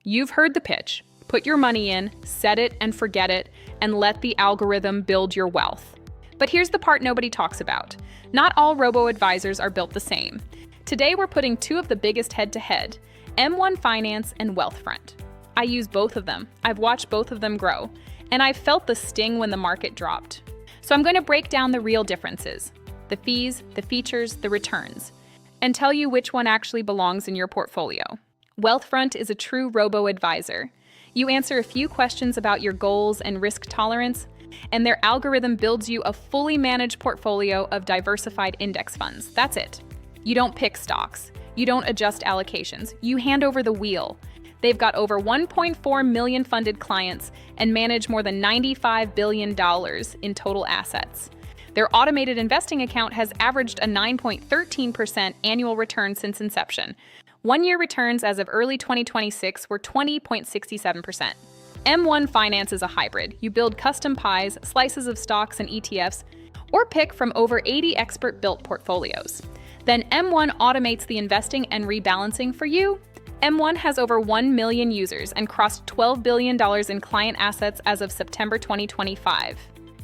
You've heard the pitch. Put your money in, set it and forget it, and let the algorithm build your wealth. But here's the part nobody talks about. Not all robo-advisors are built the same. Today we're putting two of the biggest head-to-head, M1 Finance and Wealthfront. I use both of them. I've watched both of them grow, and I've felt the sting when the market dropped. So I'm going to break down the real differences, the fees, the features, the returns, and tell you which one actually belongs in your portfolio. Wealthfront is a true robo-advisor. You answer a few questions about your goals and risk tolerance, and their algorithm builds you a fully managed portfolio of diversified index funds. That's it. You don't pick stocks. You don't adjust allocations. You hand over the wheel. They've got over 1.4 million funded clients and manage more than $95 billion in total assets. Their automated investing account has averaged a 9.13% annual return since inception. One-year returns as of early 2026 were 20.67%. M1 Finance is a hybrid. You build custom pies, slices of stocks and ETFs, or pick from over 80 expert-built portfolios. Then M1 automates the investing and rebalancing for you. M1 has over 1 million users and crossed $12 billion in client assets as of September 2025.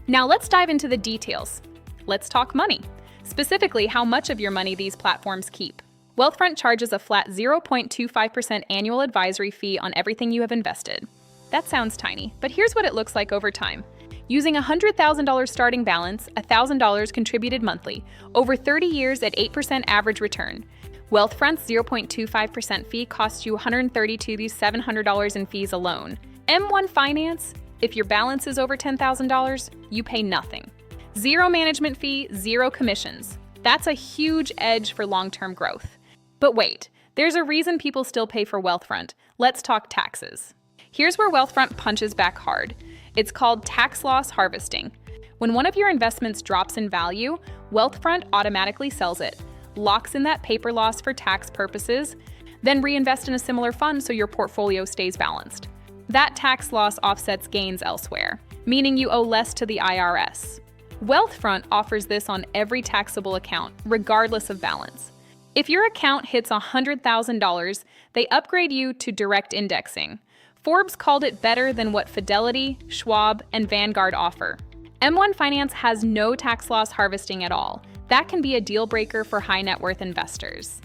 Now let's dive into the details. Let's talk money. Specifically, how much of your money these platforms keep. Wealthfront charges a flat 0.25% annual advisory fee on everything you have invested. That sounds tiny, but here's what it looks like over time. Using a $100,000 starting balance, $1,000 contributed monthly, over 30 years at 8% average return. Wealthfront's 0.25% fee costs you $132 to $700 in fees alone. M1 Finance, if your balance is over $10,000, you pay nothing. Zero management fee, zero commissions. That's a huge edge for long-term growth. But wait, there's a reason people still pay for Wealthfront. Let's talk taxes. Here's where Wealthfront punches back hard. It's called tax loss harvesting. When one of your investments drops in value, Wealthfront automatically sells it, locks in that paper loss for tax purposes, then reinvest in a similar fund so your portfolio stays balanced. That tax loss offsets gains elsewhere, meaning you owe less to the IRS. Wealthfront offers this on every taxable account, regardless of balance. If your account hits $100,000, they upgrade you to direct indexing. Forbes called it better than what Fidelity, Schwab, and Vanguard offer. M1 Finance has no tax loss harvesting at all. That can be a deal breaker for high net worth investors.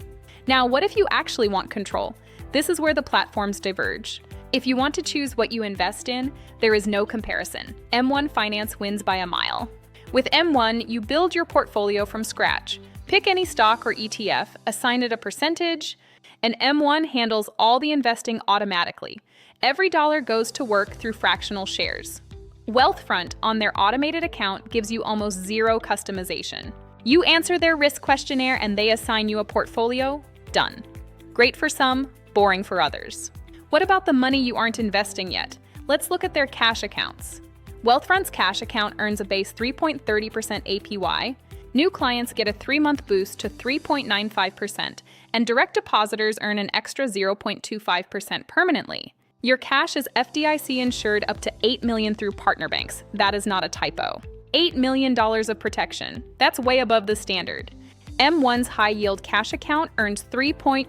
Now, what if you actually want control? This is where the platforms diverge. If you want to choose what you invest in, there is no comparison. M1 Finance wins by a mile. With M1, you build your portfolio from scratch. Pick any stock or ETF, assign it a percentage, and M1 handles all the investing automatically. Every dollar goes to work through fractional shares. Wealthfront, on their automated account, gives you almost zero customization. You answer their risk questionnaire and they assign you a portfolio. Done. Great for some, boring for others. What about the money you aren't investing yet? Let's look at their cash accounts. Wealthfront's cash account earns a base 3.30% APY. New clients get a 3-month boost to 3.95%, and direct depositors earn an extra 0.25% permanently. Your cash is FDIC insured up to $8 million through partner banks. That is not a typo. $8 million of protection. That's way above the standard. M1's high-yield cash account earns 3.10%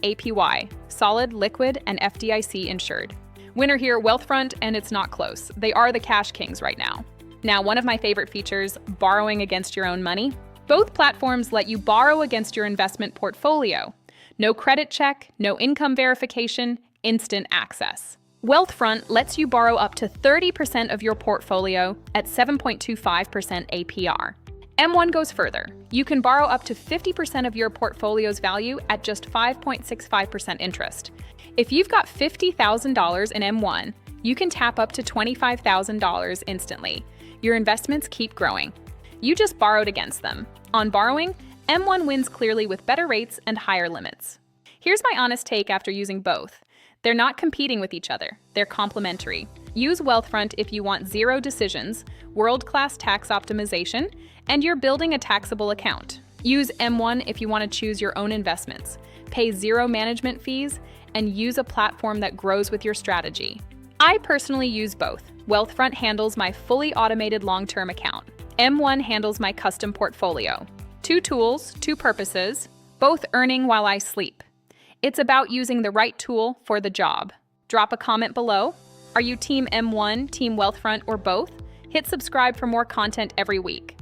APY, solid, liquid, and FDIC insured. Winner here, Wealthfront, and it's not close. They are the cash kings right now. Now, one of my favorite features, borrowing against your own money. Both platforms let you borrow against your investment portfolio. No credit check, no income verification, instant access. Wealthfront lets you borrow up to 30% of your portfolio at 7.25% APR. M1 goes further. You can borrow up to 50% of your portfolio's value at just 5.65% interest. If you've got $50,000 in M1, you can tap up to $25,000 instantly. Your investments keep growing. You just borrowed against them. On borrowing, M1 wins clearly with better rates and higher limits. Here's my honest take after using both. They're not competing with each other. They're complementary. Use Wealthfront if you want zero decisions, world-class tax optimization, and you're building a taxable account. Use M1 if you want to choose your own investments, pay zero management fees, and use a platform that grows with your strategy. I personally use both. Wealthfront handles my fully automated long-term account. M1 handles my custom portfolio. Two tools, two purposes, both earning while I sleep. It's about using the right tool for the job. Drop a comment below. Are you Team M1, Team Wealthfront, or both? Hit subscribe for more content every week.